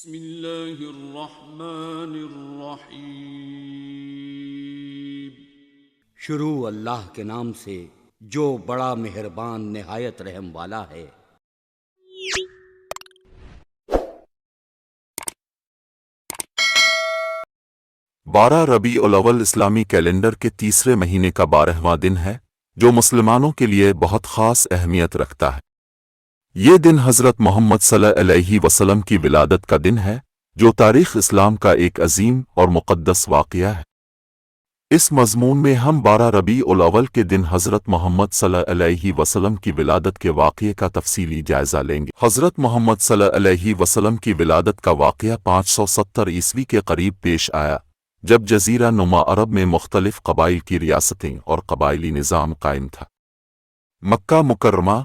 بسم اللہ الرحمن الرحیم۔ شروع اللہ کے نام سے جو بڑا مہربان نہایت رحم والا ہے۔ 12 ربیع الاول اسلامی کیلنڈر کے تیسرے مہینے کا 12واں دن ہے، جو مسلمانوں کے لیے بہت خاص اہمیت رکھتا ہے۔ یہ دن حضرت محمد صلی اللہ علیہ وسلم کی ولادت کا دن ہے، جو تاریخ اسلام کا ایک عظیم اور مقدس واقعہ ہے۔ اس مضمون میں ہم 12 ربیع الاول کے دن حضرت محمد صلی اللہ علیہ وسلم کی ولادت کے واقعے کا تفصیلی جائزہ لیں گے۔ حضرت محمد صلی اللہ علیہ وسلم کی ولادت کا واقعہ 570 عیسوی کے قریب پیش آیا، جب جزیرہ نما عرب میں مختلف قبائل کی ریاستیں اور قبائلی نظام قائم تھا۔ مکہ مکرمہ،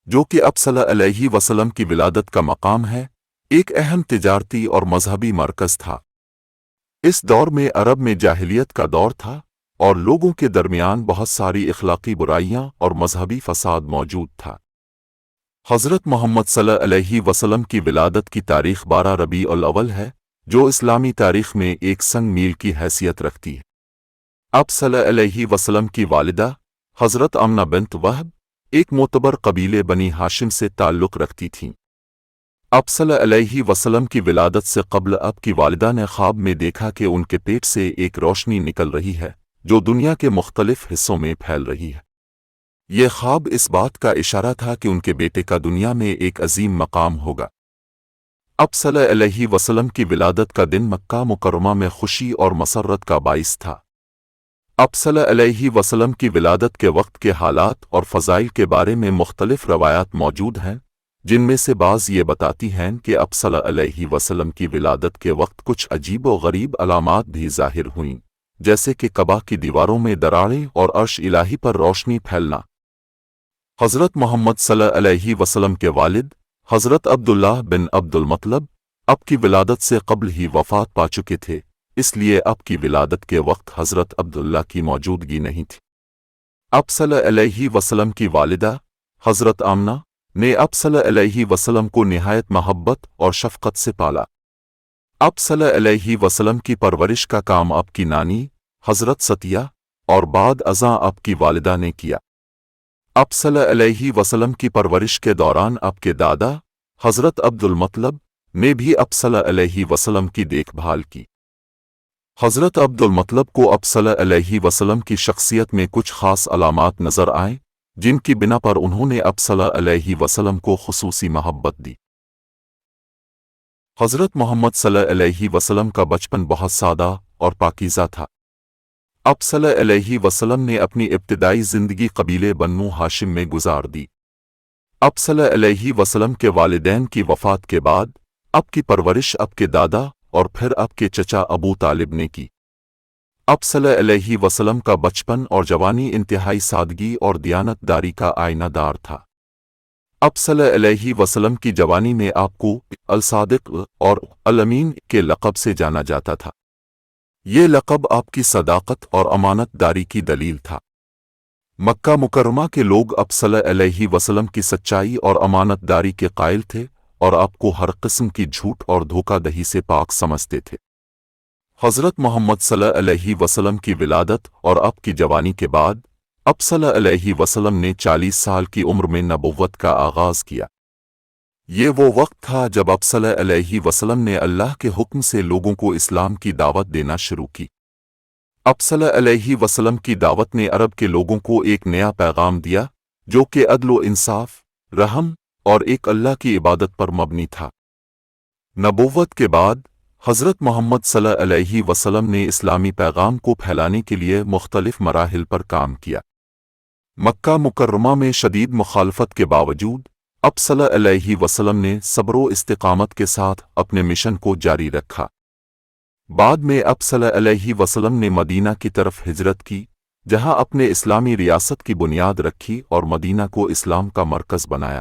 جو کہ اب صلی اللہ علیہ وسلم کی ولادت کا مقام ہے، ایک اہم تجارتی اور مذہبی مرکز تھا۔ اس دور میں عرب میں جاہلیت کا دور تھا اور لوگوں کے درمیان بہت ساری اخلاقی برائیاں اور مذہبی فساد موجود تھا۔ حضرت محمد صلی اللہ علیہ وسلم کی ولادت کی تاریخ 12 ربیع الاول ہے، جو اسلامی تاریخ میں ایک سنگ میل کی حیثیت رکھتی ہے۔ اب صلی اللہ علیہ وسلم کی والدہ حضرت آمنہ بنت وہب ایک معتبر قبیلے بنی ہاشم سے تعلق رکھتی تھیں۔ اب صلی اللہ علیہ وسلم کی ولادت سے قبل اب کی والدہ نے خواب میں دیکھا کہ ان کے پیٹ سے ایک روشنی نکل رہی ہے جو دنیا کے مختلف حصوں میں پھیل رہی ہے۔ یہ خواب اس بات کا اشارہ تھا کہ ان کے بیٹے کا دنیا میں ایک عظیم مقام ہوگا۔ اب صلی اللہ علیہ وسلم کی ولادت کا دن مکہ مکرمہ میں خوشی اور مسرت کا باعث تھا۔ اب صلی اللہ علیہ وسلم کی ولادت کے وقت کے حالات اور فضائل کے بارے میں مختلف روایات موجود ہیں، جن میں سے بعض یہ بتاتی ہیں کہ اب صلی اللہ علیہ وسلم کی ولادت کے وقت کچھ عجیب و غریب علامات بھی ظاہر ہوئیں، جیسے کہ کعبہ کی دیواروں میں دراڑیں اور عرش الہی پر روشنی پھیلنا۔ حضرت محمد صلی اللہ علیہ وسلم کے والد حضرت عبداللہ بن عبد المطلب اب کی ولادت سے قبل ہی وفات پا چکے تھے، اس لیے اب کی ولادت کے وقت حضرت عبداللہ کی موجودگی نہیں تھی۔ اب صلی اللہ علیہ وسلم کی والدہ حضرت آمنہ نے اب صلی اللہ علیہ وسلم کو نہایت محبت اور شفقت سے پالا۔ اب صلی اللہ علیہ وسلم کی پرورش کا کام اب کی نانی حضرت ستیہ اور بعد ازاں اب کی والدہ نے کیا۔ اب صلی اللہ علیہ وسلم کی پرورش کے دوران اب کے دادا حضرت عبد المطلب نے بھی اب صلی اللہ علیہ وسلم کی دیکھ بھال کی۔ حضرت عبد المطلب کو اب صلی اللہ علیہ وسلم کی شخصیت میں کچھ خاص علامات نظر آئیں، جن کی بنا پر انہوں نے اب صلی اللہ علیہ وسلم کو خصوصی محبت دی۔ حضرت محمد صلی اللہ علیہ وسلم کا بچپن بہت سادہ اور پاکیزہ تھا۔ اب صلی اللہ علیہ وسلم نے اپنی ابتدائی زندگی قبیلے بنو ہاشم میں گزار دی۔ اب صلی اللہ علیہ وسلم کے والدین کی وفات کے بعد اب کی پرورش اب کے دادا اور پھر اب کے چچا ابو طالب نے کی۔ اب صلی اللہ علیہ وسلم کا بچپن اور جوانی انتہائی سادگی اور دیانت داری کا آئینہ دار تھا۔ اب صلی اللہ علیہ وسلم کی جوانی میں آپ کو الصادق اور الامین کے لقب سے جانا جاتا تھا۔ یہ لقب آپ کی صداقت اور امانت داری کی دلیل تھا۔ مکہ مکرمہ کے لوگ اب صلی اللہ علیہ وسلم کی سچائی اور امانت داری کے قائل تھے اور آپ کو ہر قسم کی جھوٹ اور دھوکہ دہی سے پاک سمجھتے تھے۔ حضرت محمد صلی اللہ علیہ وسلم کی ولادت اور اب کی جوانی کے بعد اب صلی اللہ علیہ وسلم نے 40 سال کی عمر میں نبوت کا آغاز کیا۔ یہ وہ وقت تھا جب اب صلی اللہ علیہ وسلم نے اللہ کے حکم سے لوگوں کو اسلام کی دعوت دینا شروع کی۔ اب صلی اللہ علیہ وسلم کی دعوت نے عرب کے لوگوں کو ایک نیا پیغام دیا، جو کہ عدل و انصاف، رحم اور ایک اللہ کی عبادت پر مبنی تھا۔ نبوت کے بعد حضرت محمد صلی اللہ علیہ وسلم نے اسلامی پیغام کو پھیلانے کے لیے مختلف مراحل پر کام کیا۔ مکہ مکرمہ میں شدید مخالفت کے باوجود اب صلی اللہ علیہ وسلم نے صبر و استقامت کے ساتھ اپنے مشن کو جاری رکھا۔ بعد میں اب صلی اللہ علیہ وسلم نے مدینہ کی طرف ہجرت کی، جہاں اپنے اسلامی ریاست کی بنیاد رکھی اور مدینہ کو اسلام کا مرکز بنایا۔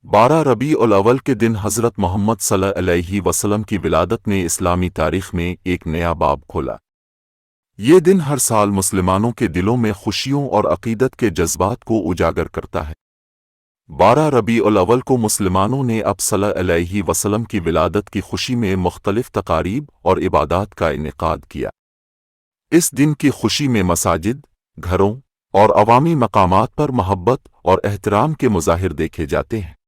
12 ربیع الاول کے دن حضرت محمد صلی اللہ علیہ وسلم کی ولادت نے اسلامی تاریخ میں ایک نیا باب کھولا۔ یہ دن ہر سال مسلمانوں کے دلوں میں خوشیوں اور عقیدت کے جذبات کو اجاگر کرتا ہے۔ 12 ربیع الاول کو مسلمانوں نے اب صلی اللہ علیہ وسلم کی ولادت کی خوشی میں مختلف تقاریب اور عبادات کا انعقاد کیا۔ اس دن کی خوشی میں مساجد، گھروں اور عوامی مقامات پر محبت اور احترام کے مظاہر دیکھے جاتے ہیں۔